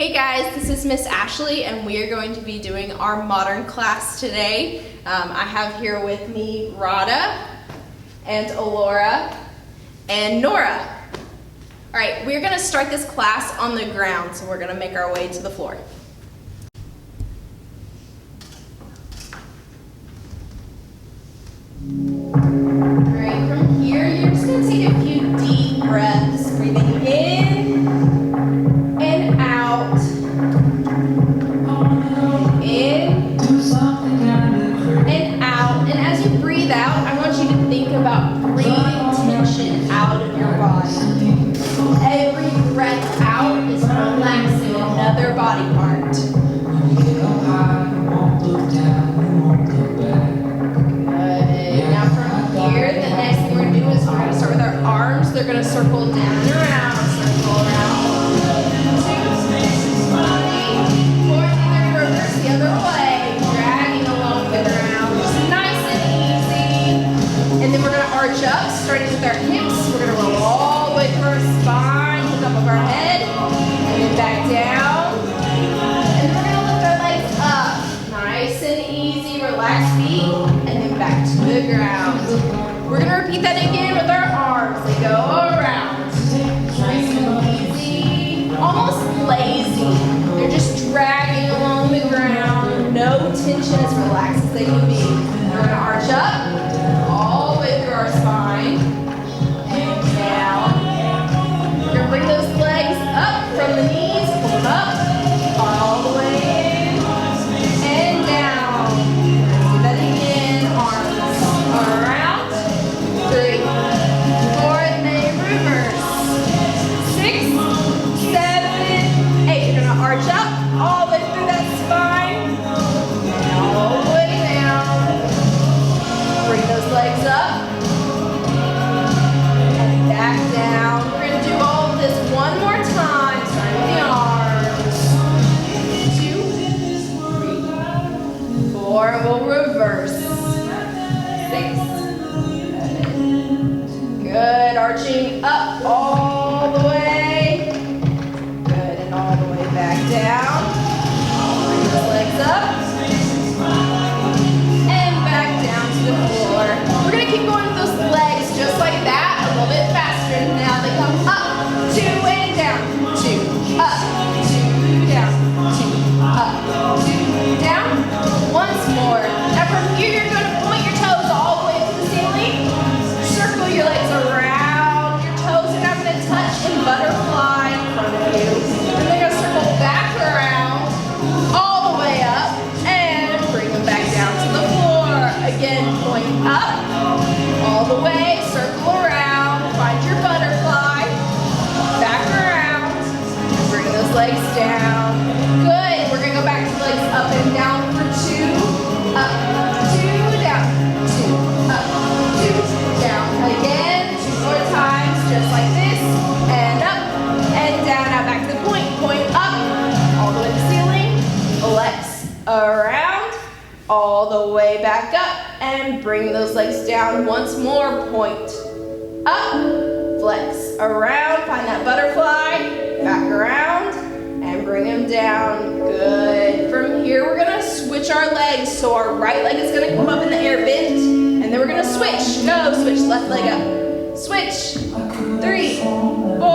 Hey guys, this is Miss Ashley and we are going to be doing our modern class today. I have here with me Rada and Alora and Nora. Alright, we're going to start this class on the ground, so we're going to make our way to the floor. Alright, from here you're just going to take a few deep breaths, breathing in and out, in and out. And as you breathe out, I want you to think about breathing tension out of your body. Every breath out is relaxing another body part. Good. Now from here, the next thing we're going to do is we're going to start with our arms. They're going to circle down and around, circle around. 2, 3, 4, reverse the other way, dragging along the ground. Just nice and easy. And then we're going to arch up, starting with our hips. We're going to roll all the way through our spine, to the top of our head, and then back down. And then we're going to lift our legs up. Nice and easy, relaxed feet, and then back to the ground. We're going to repeat that again with our arms. They go around. Nice and easy, almost lazy. They're just dragging along the ground. No tension, as relaxed as they can be. We're going to arch up, all the way through our spine, and down. We're going to bring those legs up from the knees, pull them up, all the way in, and down. Do that again, arms around, 3, 4, and then reverse. 6, 7, 8. You're going to arch up, all the way through that spine, and all the way down. Bring those legs up, and back down. We're going to do all of this one more time, starting with the arms. 2, 3, 4, and we'll reverse. 6, 7. Good, arching up all the way. Good, and all the way back down. Bring those legs up. And back down to the floor. We're going to keep going with those legs just like that, a little bit faster. Now they come up, 2 and down, 2, up, 2, down, 2, up, 2, down. Once more. Now from here you're going to point your toes all the way to the ceiling. Circle your legs around. Your toes are not going to touch and butterfly in front of you. And they're going to circle back around, all the way up, and bring them back down to the floor. Again, point up, all the way, circle around, find your butterfly, back around, and bring those legs down. Good, we're going to go back to legs up and down for 2, up, 2, down, 2, up, 2, down. Again, 2 more times, just like this, and up, and down. Now back to the point up, all the way to the ceiling, legs around, all the way back up, and bring those legs down once more, point up, flex around, find that butterfly, back around, and bring them down. Good. From here we're going to switch our legs, so our right leg is going to come up in the air, bent, and then we're going to switch. Go, switch, left leg up. Switch. 3, 4,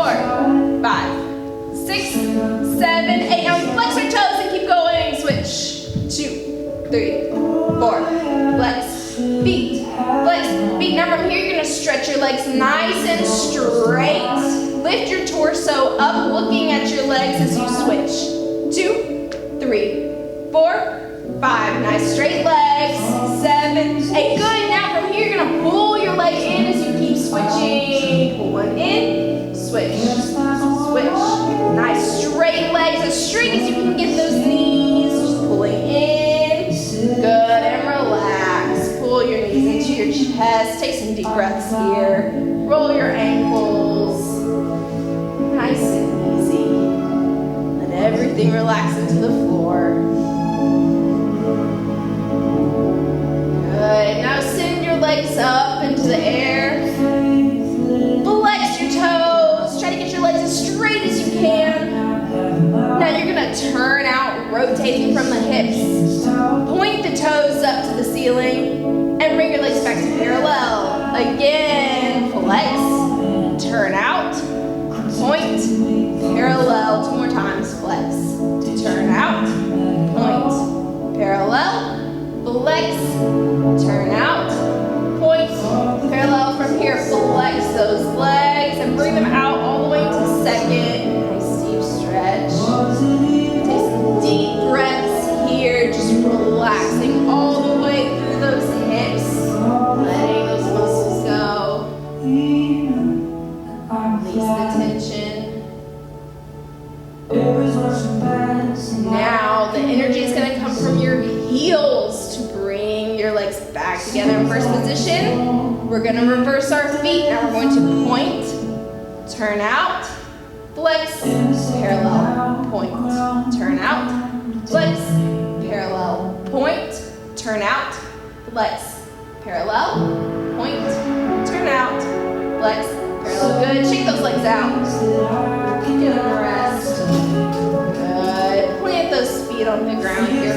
5, 6, 7, 8. Now flex our toes and keep going. Switch. 2, 3, 4. Flex. Feet. Flex. Feet. Now from here you're going to stretch your legs nice and straight. Lift your torso up, looking at your legs as you switch. 2, 3, 4, 5. Nice straight legs. 7, 8. Good. Now from here you're going to pull your leg in as you keep switching. Pull one in. Switch. Switch. Nice straight legs. As straight as you can get those knees. Just pulling in. Good. And relax. Pull your knees into your chest. Take some deep breaths here. Roll your ankles. Nice and easy. Let everything relax into the floor. Good. Now send your legs up into the air. Flex your toes. Try to get your legs as straight as you can. Now you're going to gonna turn out, rotating from the hips. Point the toes up to the ceiling and bring your legs back to parallel. Again, flex, turn out, point, parallel. 2 more times, flex, turn out, point, parallel, flex, turn out, point, parallel. From here, flex those legs and bring them out all the way to second. Nice deep stretch. Take some deep breaths here, just relaxing all the way through those hips, letting those muscles go. Release the tension. Now the energy is going to come from your heels to bring your legs back together in first position. We're going to reverse our feet. Now we're going to point, turn out, flex, parallel, point, turn out, flex, parallel, point, turn out, flex, parallel, point, turn out, flex, parallel. Good. Shake those legs out. Give them a rest. Good. Plant those feet on the ground here.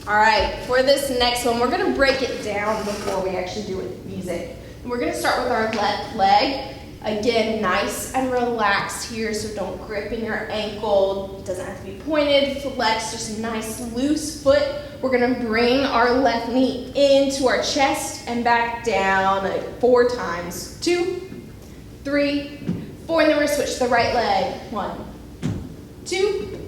All right, for this next one, we're gonna break it down before we actually do it with music. And we're gonna start with our left leg. Again, nice and relaxed here, so don't grip in your ankle. It doesn't have to be pointed, flex, just a nice loose foot. We're gonna bring our left knee into our chest and back down 4 times. 2, 3, 4, and then we're gonna switch to the right leg. 1, 2,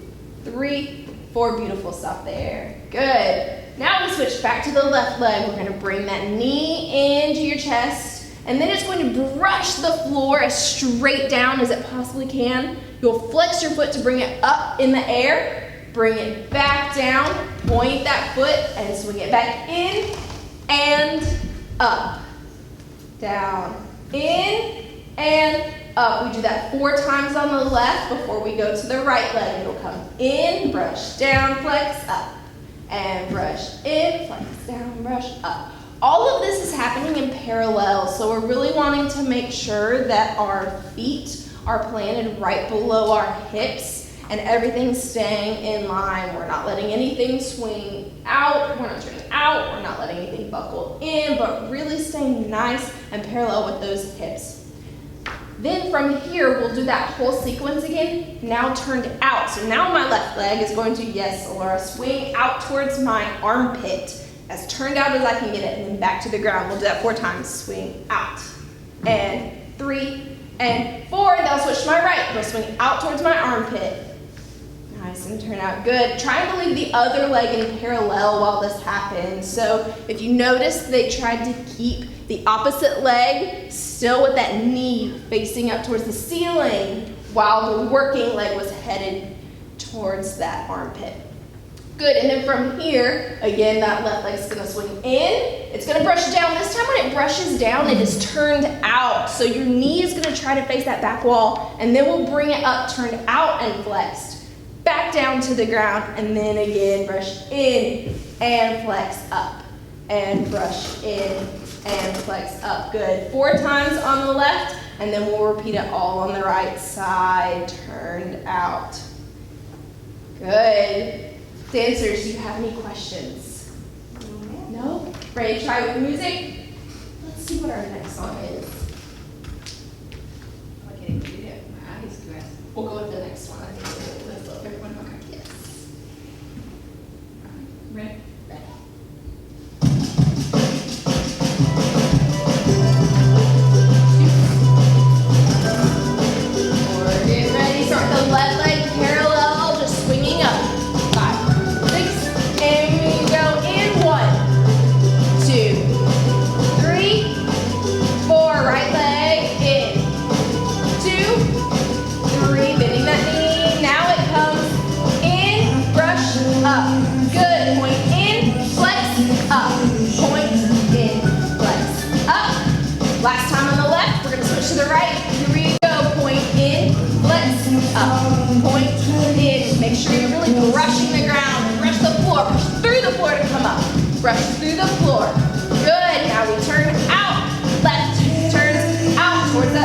3, 4, beautiful, stop there. Good. Now we switch back to the left leg. We're gonna bring that knee into your chest, and then it's going to brush the floor as straight down as it possibly can. You'll flex your foot to bring it up in the air, bring it back down, point that foot, and swing it back in and up. Down, in, and up. We do that 4 times on the left before we go to the right leg. It'll come in, brush down, flex up, and brush in, flex down, brush up. All of this is happening in parallel, so we're really wanting to make sure that our feet are planted right below our hips and everything's staying in line. We're not letting anything swing out, we're not turning out, we're not letting anything buckle in, but really staying nice and parallel with those hips. Then from here, we'll do that whole sequence again, now turned out. So now my left leg is going to, yes, Laura, swing out towards my armpit, as turned out as I can get it, and then back to the ground. We'll do that 4 times. Swing out, and 3, and 4, and then I'll switch to my right. We'll swing out towards my armpit. Nice and turn out. Good. Trying to leave the other leg in parallel while this happens. So if you notice, they tried to keep the opposite leg still with that knee facing up towards the ceiling while the working leg was headed towards that armpit. Good, and then from here, again, that left leg's gonna swing in. It's gonna brush down. This time when it brushes down, it is turned out. So your knee is gonna try to face that back wall, and then we'll bring it up, turned out and flexed. Back down to the ground, and then again, brush in and flex up. And brush in and flex up. Good. 4 times on the left, and then we'll repeat it all on the right side, turned out. Good. Dancers, do you have any questions? No? Ready to try with music? Let's see what our next song is. Okay, we'll go with the next one. I think let's look everyone. Okay. Yes. Ready? Ready. Get ready. Start the left leg parallel, just swinging up. 5, 6, and we go in. 1, 2, 3, 4. Right leg in. 2, 3. Bending that knee. Now it comes in, brush up. Good. Point in, flex up. Point in, flex up. Last time on the left, we're going to switch to the right. Here we go. Point in, flex up. Point in. Make sure you're really brushing the ground. Brush the floor. Push through the floor to come up. Brush through the floor. Good. Now we turn out. Left turns out towards the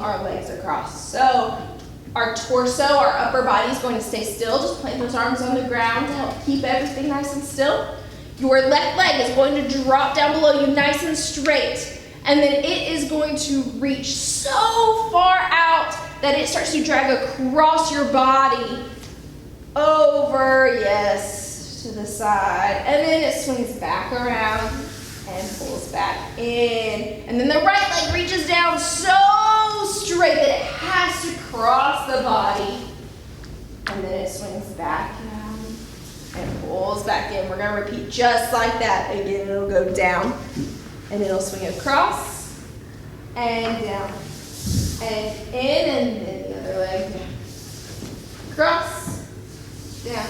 our legs across. So our torso, our upper body is going to stay still. Just plant those arms on the ground to help keep everything nice and still. Your left leg is going to drop down below you nice and straight. And then it is going to reach so far out that it starts to drag across your body. Over, yes, to the side. And then it swings back around and pulls back in. And then the right leg reaches down so straight that it has to cross the body. And then it swings back down and pulls back in. We're going to repeat just like that. Again, it'll go down and it'll swing across and down and in, and then the other leg down. Cross, down,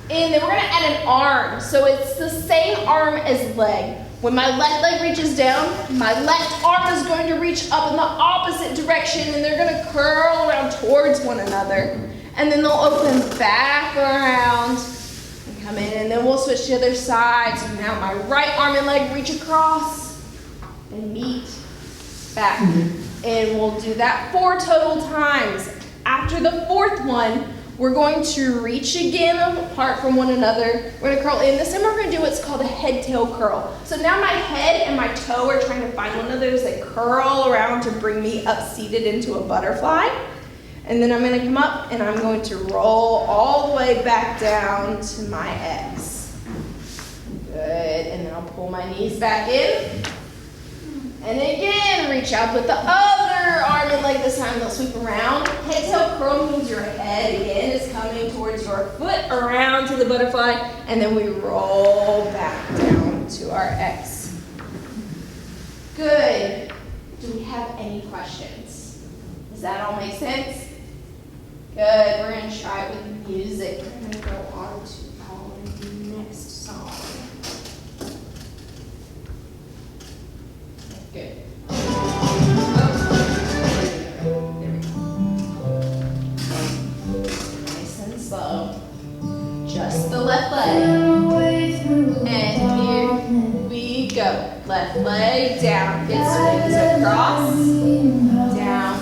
in. Then we're going to add an arm. So it's the same arm as leg. When my left leg reaches down, my left arm is going to reach up in the opposite direction, and they're going to curl around towards one another. And then they'll open back around and come in, and then we'll switch to the other side. So now my right arm and leg reach across and meet back. And we'll do that 4 total times. After the 4th one, we're going to reach again apart from one another. We're going to curl in. This time we're going to do what's called a head-tail curl. So now my head and my toe are trying to find one another as they curl around to bring me up seated into a butterfly. And then I'm going to come up and I'm going to roll all the way back down to my X. Good. And then I'll pull my knees back in. And again, reach out with the other arm and leg this time. They'll sweep around. Head-tail curl means your head, again, is coming towards your foot around to the butterfly. And then we roll back down to our X. Good. Do we have any questions? Does that all make sense? Good. We're going to try it with music. We're going to go on to our next song. Good. Nice and slow. Just the left leg. And here we go. Left leg down. It swings across. Down.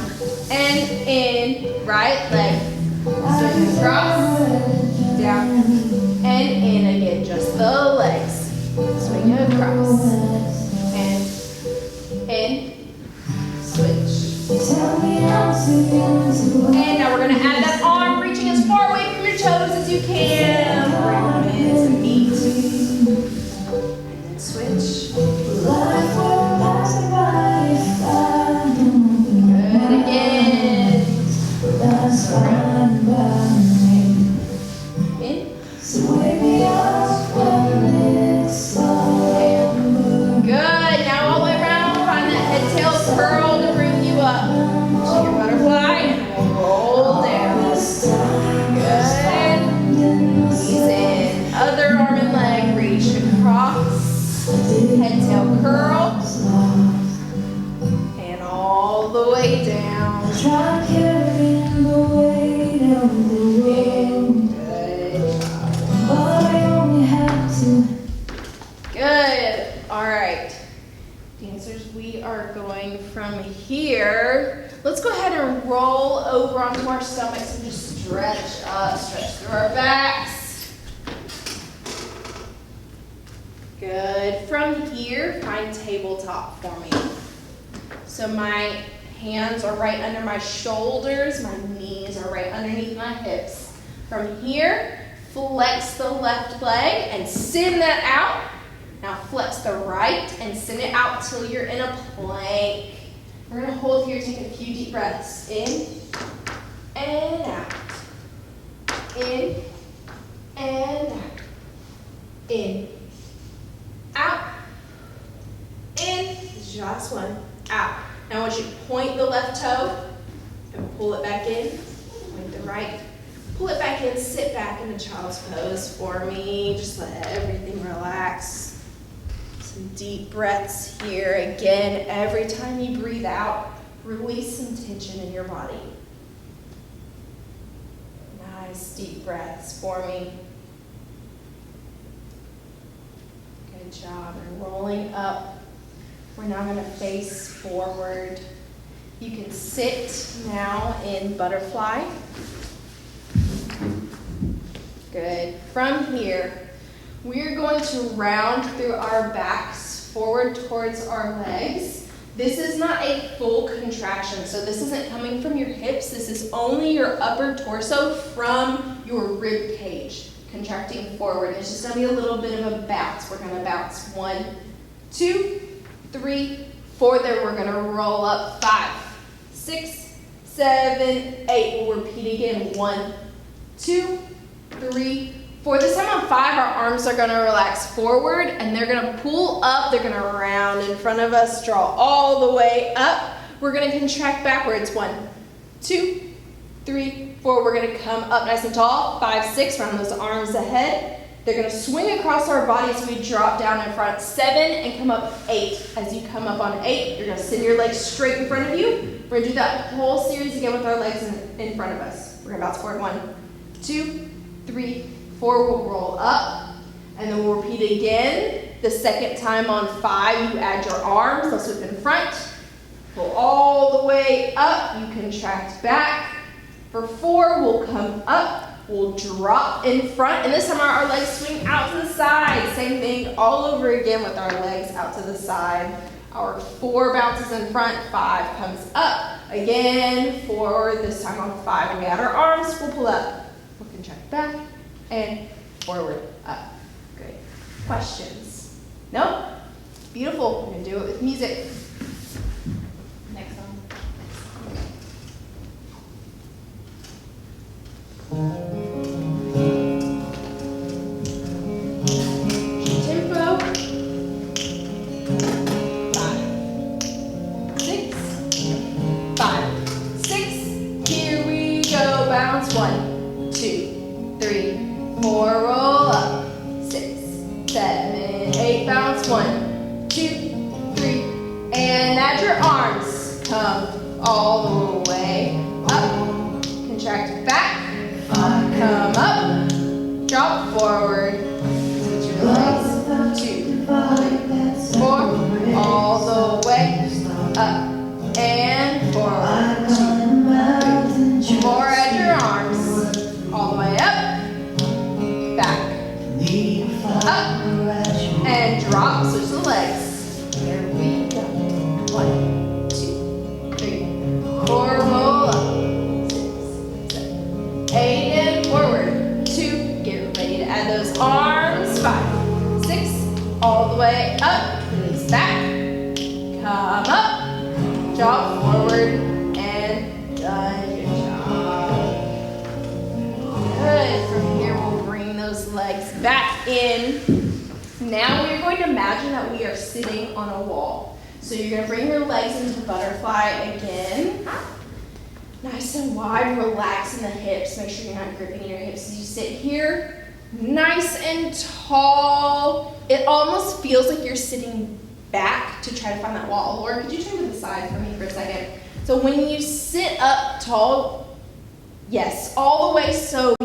And in. Right leg. Swings across. Down. And in again. Just the legs. Swing across. In, switch. And now we're going to add that arm, reaching as far away from your toes as you can. Bring them in to meet. And then switch. Good again. In. Good. Now all the way around. Head-tail curl to bring you up to your butterfly, and we'll roll down. Good. Knees in. Other arm and leg reach across. Head-tail curl. And all the way down. Good. All right. Dancers, we are going from here. Let's go ahead and roll over onto our stomachs and just stretch up, stretch through our backs. Good. From here, find tabletop for me. So my hands are right under my shoulders, my knees are right underneath my hips. From here, flex the left leg and send that out. Now flex the right and send it out till you're in a plank. We're going to hold here, take a few deep breaths. In and out. In and out. In. Out. In. This is your last one. Out. Now I want you to point the left toe and pull it back in. Point the right. Pull it back in. Sit back in the child's pose for me. Just let everything relax. Some deep breaths here. Again, every time you breathe out, release some tension in your body. Nice deep breaths for me. Good job. And rolling up. We're now going to face forward. You can sit now in butterfly. Good. From here, we're going to round through our backs forward towards our legs. This is not a full contraction, so this isn't coming from your hips. This is only your upper torso from your rib cage contracting forward. It's just going to be a little bit of a bounce. We're going to bounce 1, 2, 3, 4. Then we're going to roll up 5, 6, 7, 8. We'll repeat again. 1, 2, 3, 4. This time on 5, our arms are going to relax forward and they're going to pull up. They're going to round in front of us, draw all the way up. We're going to contract backwards. 1, 2, 3, 4. We're going to come up nice and tall. 5, 6. Round those arms ahead. They're going to swing across our bodies so we drop down in front. 7 and come up 8. As you come up on 8, you're going to send your legs straight in front of you. We're going to do that whole series again with our legs in front of us. We're going to bounce forward. 1, 2, 3, 4. We'll roll up. And then we'll repeat again. The second time on 5, you add your arms. They'll sweep in front. Pull all the way up. You contract back. For 4, we'll come up. We'll drop in front, and this time our legs swing out to the side. Same thing all over again with our legs out to the side. Our 4 bounces in front, 5 comes up. Again, 4, this time on 5, we add our arms, we'll pull up. We'll contract back and forward, up. Good. Questions? No? Beautiful. We're going to do it with music. Next one. Tempo. 5, 6, 5, 6. Here we go. Bounce. 1, 2, 3, 4. Roll up. 6, 7, 8. Bounce. 1, 2, 3. And add your arms. Come all the way up. Contract back. Come up, drop forward, switch your legs, 2, 3, 4, all the way, up, and forward, 2, 3, 4, add your arms, all the way up, back, up, and drop, switch the legs, here we go, 1, 2, 3, 4, roll up, 6, 7, 8, and forward, 2, get ready to add those arms, 5, 6, all the way up, release back, come up, drop forward, and done, good job. Good, from here we'll bring those legs back in. Now we're going to imagine that we are sitting on a wall. So you're going to bring your legs into butterfly again. Nice and wide, relax in the hips. Make sure you're not gripping your hips as you sit here. Nice and tall. It almost feels like you're sitting back to try to find that wall. Laura, could you turn to the side for me for a second? So when you sit up tall, yes, all the way so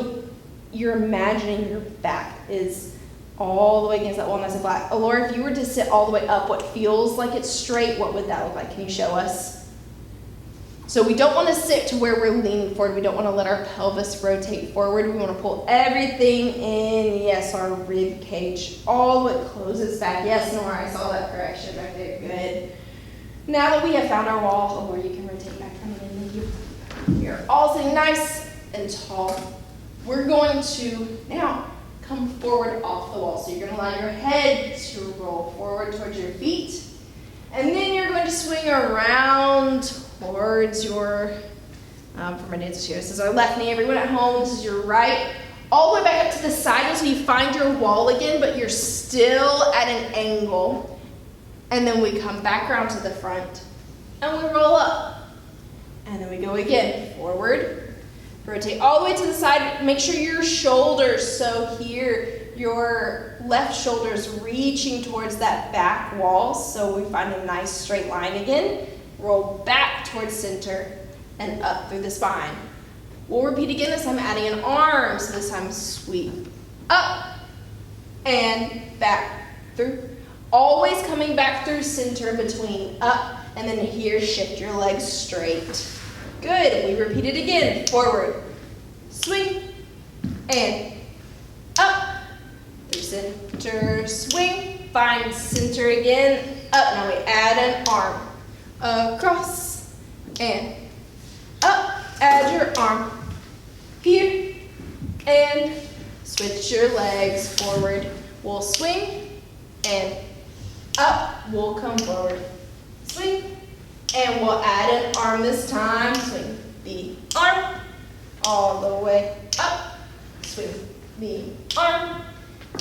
you're imagining your back is all the way against that wall, nice and flat. Laura, if you were to sit all the way up what feels like it's straight, what would that look like? Can you show us? So we don't want to sit to where we're leaning forward. We don't want to let our pelvis rotate forward. We want to pull everything in. Yes, our rib cage all the way closes back. Yes, Nora, I saw that correction back there. Good. Now that we have found our wall, or you can rotate back from it. Thank you. You're all sitting nice and tall. We're going to now come forward off the wall. So you're going to allow your head to roll forward towards your feet. And then you're going to swing around towards your, for my dancers here, this is our left knee. Everyone at home, this is your right. All the way back up to the side until you find your wall again, but you're still at an angle. And then we come back around to the front, and we roll up. And then we go again, forward. Rotate all the way to the side. Make sure your shoulders, so here, your left shoulder is reaching towards that back wall, so we find a nice straight line again. Roll back towards center and up through the spine. We'll repeat again, this time adding an arm, so this time sweep up and back through. Always coming back through center between up and then here, shift your legs straight. Good, we repeat it again. Forward, swing, and up, through center, swing, find center again, up. Now we add an arm, across, and up, add your arm, here, and switch your legs forward. We'll swing, and up, we'll come forward. Swing, and we'll add an arm this time. Swing the arm, all the way up. Swing the arm,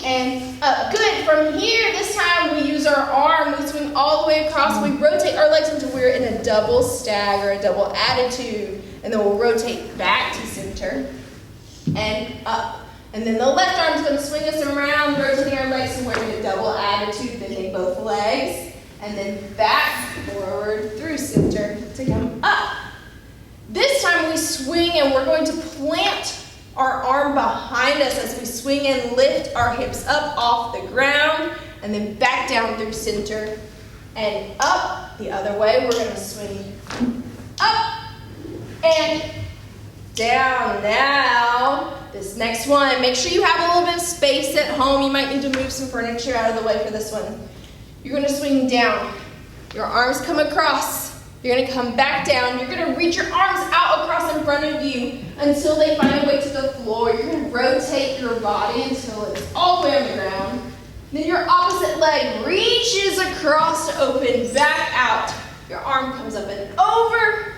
and up. Good, from here, this time we use our arm. We swing all the way across. We rotate our legs until we're in a double stag or a double attitude. And then we'll rotate back to center and up. And then the left arm's going to swing us around, rotating our legs, and we're in a double attitude, bending both legs. And then back, forward, through center to come up. This time we swing and we're going to plant our arm behind us as we swing and lift our hips up off the ground. And then back down through center and up. The other way, we're going to swing up. And down. Now, this next one, make sure you have a little bit of space at home. You might need to move some furniture out of the way for this one. You're going to swing down. Your arms come across. You're going to come back down. You're going to reach your arms out across in front of you until they find a way to the floor. You're going to rotate your body until it's all the way on the ground. Then your opposite leg reaches across to open back out. Your arm comes up and over.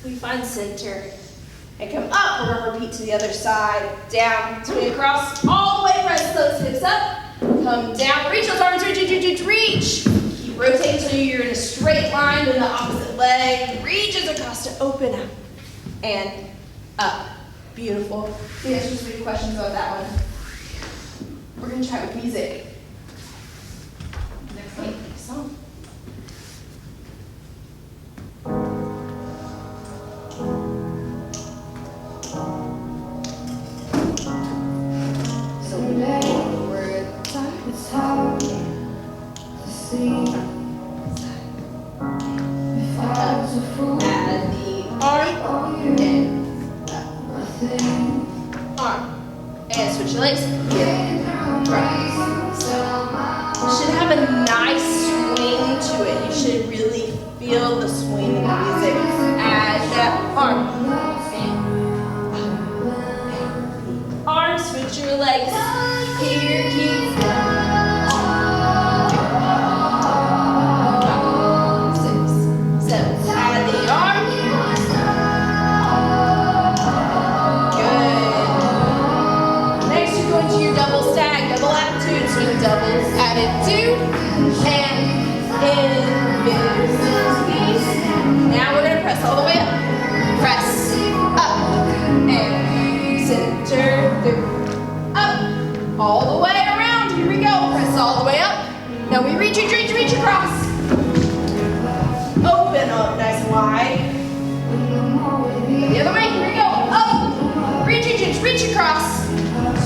We find center and come up. We're going to repeat to the other side. Down, swing across, all the way, press those hips up. Come down, reach those arms, reach. Keep rotating until you're in a straight line. Then the opposite leg reaches across to open up and up. Beautiful. Let me ask you some questions about that one. We're going to try with music. Next song. It's hard to see if I was a fool. Add the arm and arm. And switch your legs. Right. You should have a nice swing to it. You should really feel the swing in the music. Add that arm. Arm, switch your legs. Here, keep going. 5, 6, 7. Add the arm. Good. Next, you're going to your double stag, double attitude. Swing doubles, attitude, and in, squeeze. Now we're going to press all the way up. Press up and center through. Up, all the way around. Here we go. Press all the way up. Now we reach across. Open up nice and wide. The other way. Here we go. Up, reach across.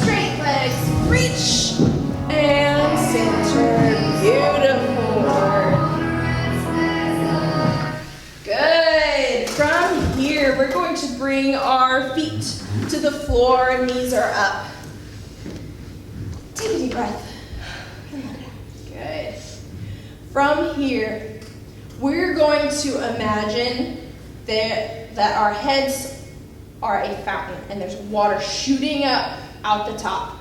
Straight legs, reach and center. Beautiful. Good. From here, we're going to bring our feet to the floor. Knees are up. Take a deep breath. Good. From here, we're going to imagine that our heads are a fountain and there's water shooting up out the top.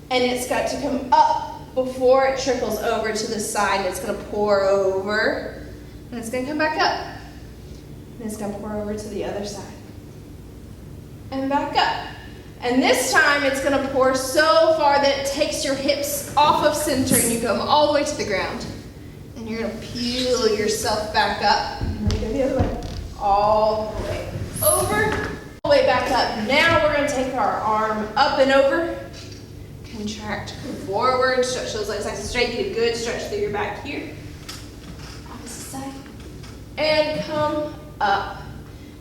And it's got to come up before it trickles over to the side. It's going to pour over and it's going to come back up. And it's going to pour over to the other side. And back up. And this time it's going to pour so far that it takes your hips off of center and you come all the way to the ground. And you're going to peel yourself back up. And then go the other way. All the way over. All the way back up. Now we're going to take our arm up and over. Contract forward. Stretch those legs nice and straight. Get a good stretch through your back here. Opposite side. And come up.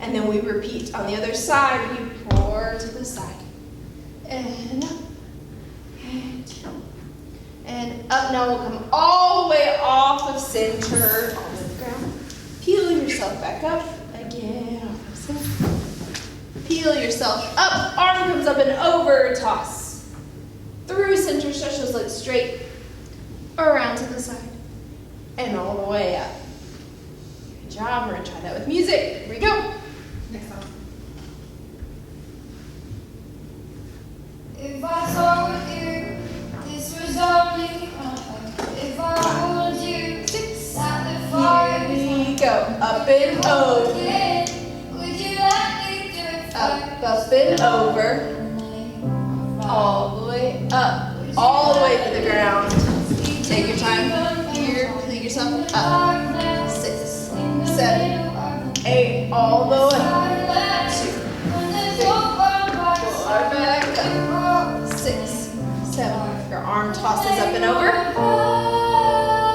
And then we repeat on the other side. We pour to the side. And up. And up. Now we'll come all the way off of center. On the ground. Peel yourself back up. Again. Peel yourself up. Arm comes up and over. Toss. Through center. Stretch those legs straight. Around to the side. And all the way up. Good job. We're going to try that with music. Here we go. Next song. If I told you this was only if I told you 6. that the fire Here we go. Up and over. would you let me do it Up and over. All the way up. All the way to the ground. Take your time. Here, clean yourself up. 6, 7, 8. All the way. 2, 3, 4. Back up. 6, 7. Your arm tosses up and over.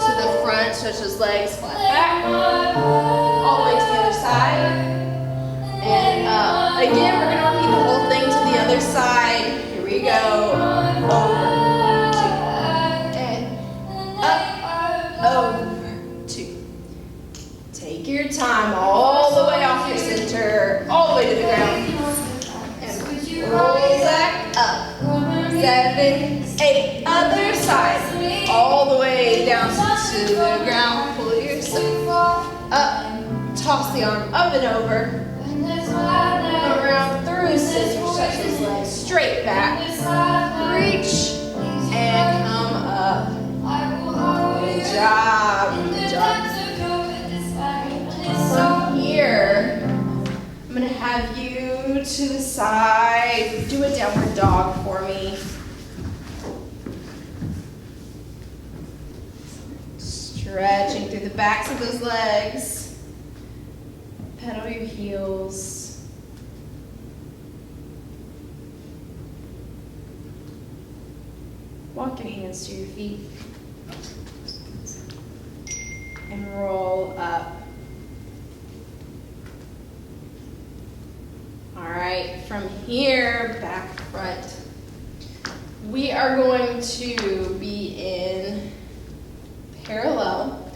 To the front. Stretch those legs flat back. All the way to the other side. And up. Again, we're going to repeat the whole thing to the other side. Here we go. Over. 2. And up. Over. 2. Take your time all the way off your center. All the way to the ground. And roll back up. 7, 8. Other side. All the way down to the ground. Pull yourself up. Toss the arm up and over. Around through center. Stretch those legs straight back. Reach and come up. Good job. Good job. From here, I'm going to have you to the side. Do a downward dog for me. Stretching through the backs of those legs. Pedal your heels. Walk your hands to your feet. And roll up. All right, from here, back front. We are going to be in parallel.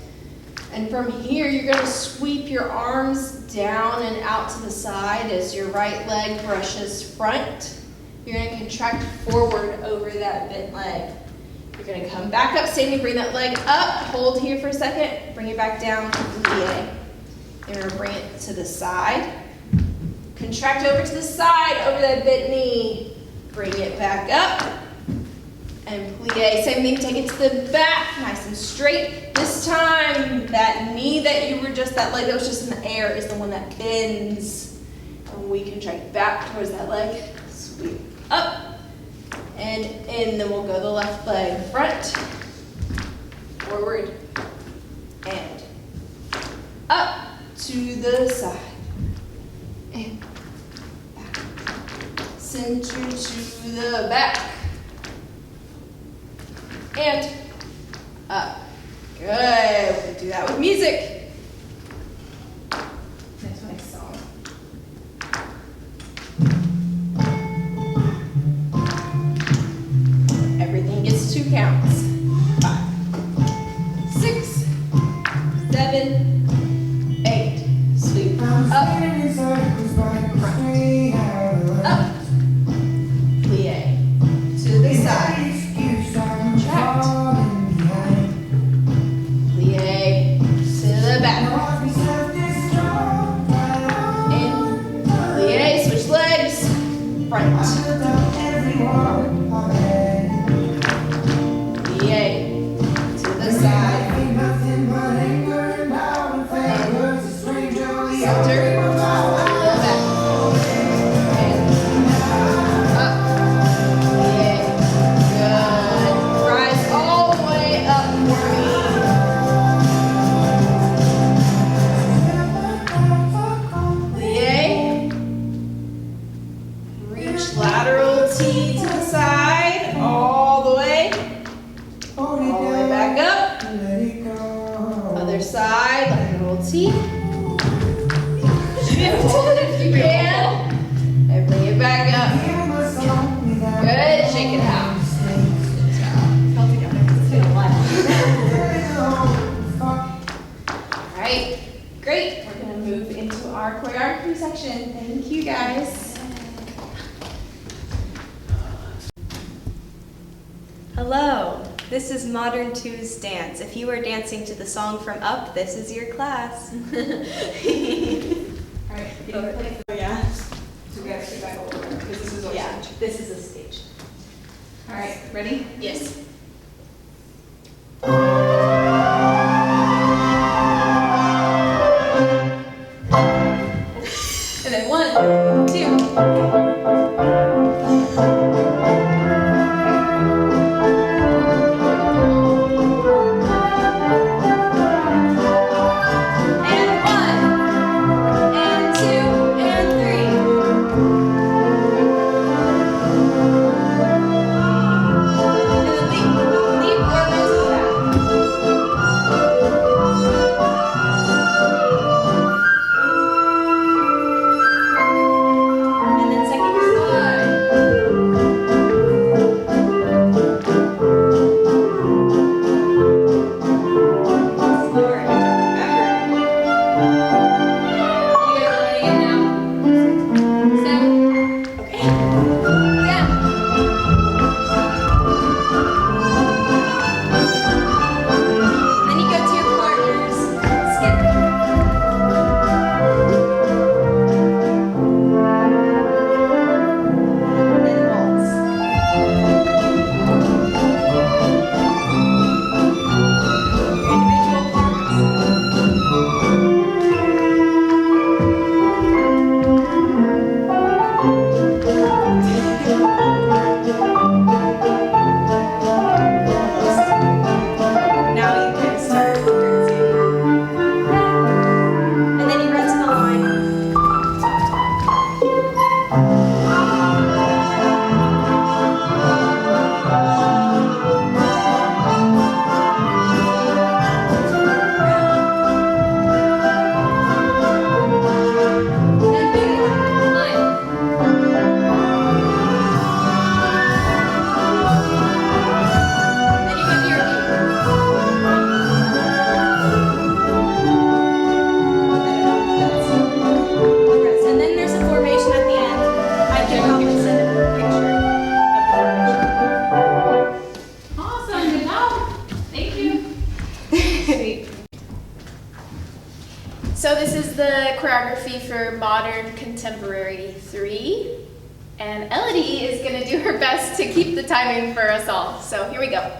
And from here, you're going to sweep your arms down and out to the side as your right leg brushes front. You're going to contract forward over that bent leg. You're going to come back up, standing, bring that leg up, hold here for a second, bring it back down, plie. You're going to bring it to the side. Contract over to the side, over that bent knee. Bring it back up. And plie. Same thing, take it to the back, nice and straight. This time, that knee that you were just, that leg that was just in the air is the one that bends. And we contract back towards that leg. Sweep up. And in, then we'll go the left leg front. Forward. And up to the side. And back. Center to the back. And up. Good. We're going to do that with music. Next song. Everything gets 2 counts. 5, 6, 7, 8. Sweep up. Front. Up. Plie. To the side. Contract. Plie to the back. In. Plie. Switch legs. Front. Plie to the side. Center. Lateral T to the side, all the way back up. Other side, lateral T. Hold it if you can, and bring it back up. Good, shake it out. All right, great. We're gonna Hello, this is Modern Two's dance. If you are dancing to the song from Up, this is your class. All right. Oh, yeah. So we gotta stay back over because this is our Yeah, stage. this is a stage. All right, ready? Yes. And then 1, 2. And 1, and 2, and 3. And then leap forward to the back. And then second slide. Slower. Remember. You guys are ready now? Step. Okay. Down. Then you go to your partners. Skip. And then waltz. Individual parts. Now you can start dancing. And then you run to the line. Then big line. Then you go to your feet. And then there's a formation at the end. I can probably send a picture of the formation. Awesome, good job. Thank you. So this is the choreography for Modern Contemporary 3. And Elodie is going to do her best to keep the timing for us all. So here we go.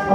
Go.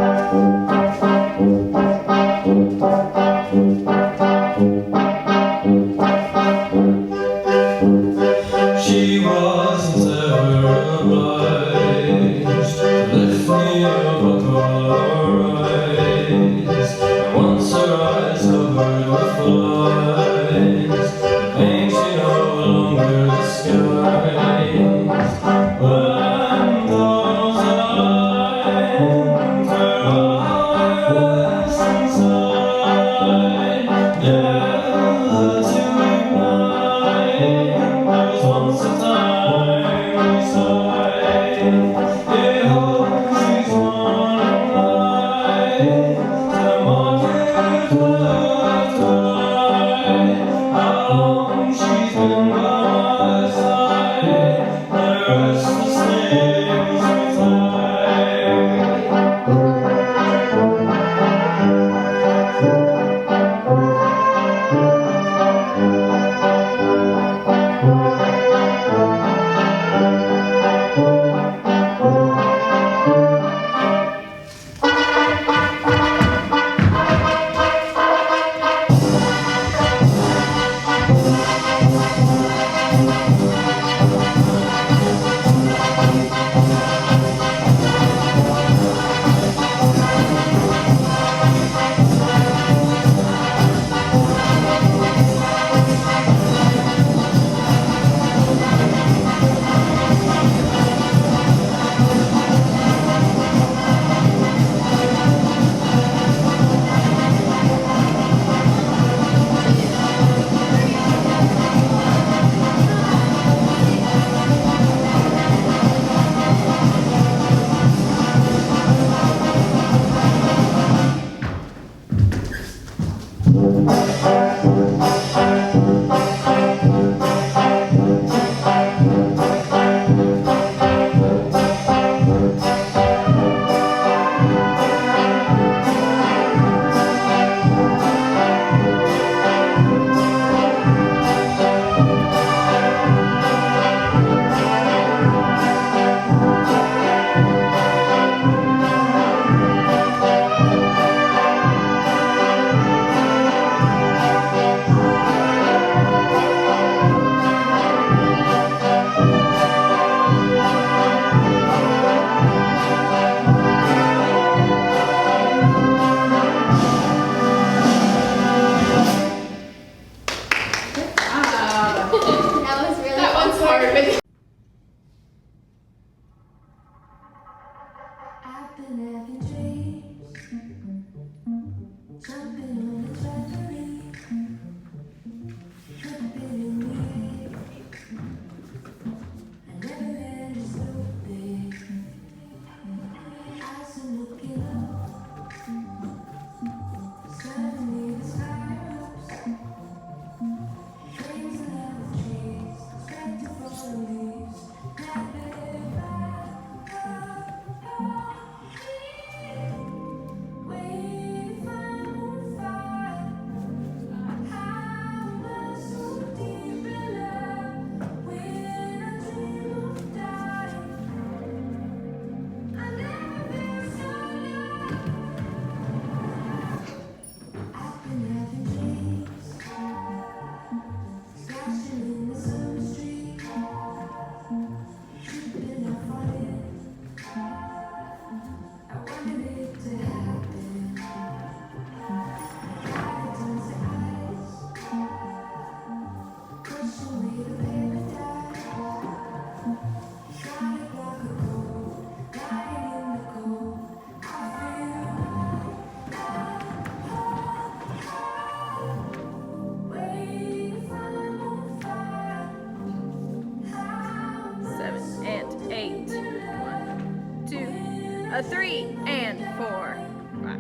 A 3 and 4, 5,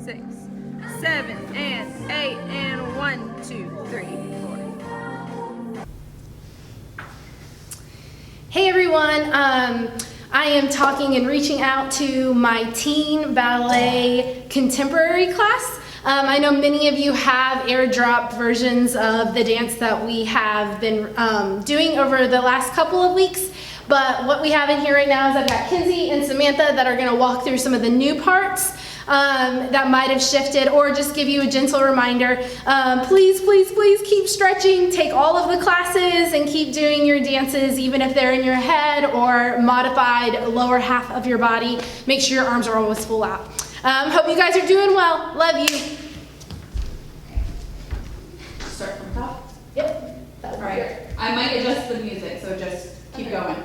6, 7 and 8 and 1, 2, 3, 4. Hey everyone, I am talking and reaching out to my teen ballet contemporary class. I know many of you have airdropped versions of the dance that we have been doing over the last couple of weeks. But what we have in here right now is I've got Kinsey and Samantha that are going to walk through some of the new parts that might have shifted, or just give you a gentle reminder. Please, please, please keep stretching. Take all of the classes and keep doing your dances, even if they're in your head or modified lower half of your body. Make sure your arms are always full out. Hope you guys are doing well. Love you. Start from top? Yep. All right. I might adjust the music, so just keep going.